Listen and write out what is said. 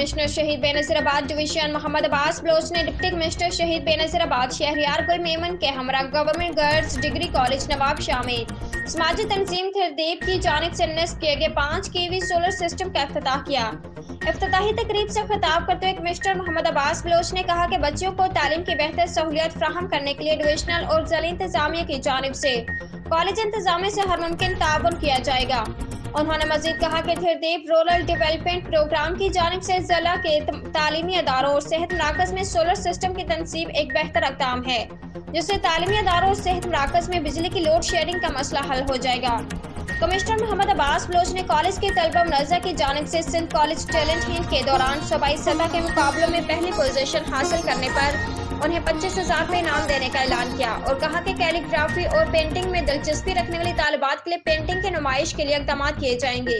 Commissioner शहीद Benazirabad division Mohammad Abbas Bloch ने deputy commissioner शहीद बेनज़ीराबाद शहरियार गुल मेमन के हमरा government girls degree college Nawab Shah में समाजी तंजीम थिरदेब की जानिब से नस्ब किए गए 5 केवी सोलर सिस्टम का इफ्तिताह किया। इफ्तिताही तकरीब से खिताब करते हुए कमिश्नर मोहम्मद अब्बास बलोच ने कहा कि बच्चों को तालीम की बेहतर सहूलियत फराहम करने के लिए डिविजनल और ज़िला इंतजामिया की जानिब से कॉलेज इंतजामिया से हर मुमकिन ताउन किया जाएगा। उन्होंने मजीद कहा कि थिरदेब रूरल डेवलपमेंट प्रोग्राम की जानिब से जिला के तालीमी अदारों और सेहत मराकज में सोलर सिस्टम की तनसीब एक बेहतर इक़दाम है, जिससे तालीमी अदारों और सेहत मराकज में बिजली की लोड शेयरिंग का मसला हल हो जाएगा। कमिश्नर मोहम्मद अब्बास बलोच ने कॉलेज के तलबा मुनज़्ज़ा की जानिब से सिंध कॉलेज टैलेंट हंट के दौरान सूबाई सतह के मुकाबलों में पहली पोजीशन हासिल करने पर उन्हें 25,000 रुपये इनाम देने का ऐलान किया और कहा कि कैलीग्राफी और पेंटिंग में दिलचस्पी रखने वाली तालिबात के लिए पेंटिंग की नुमाइश के लिए इक़दाम किए जाएंगे।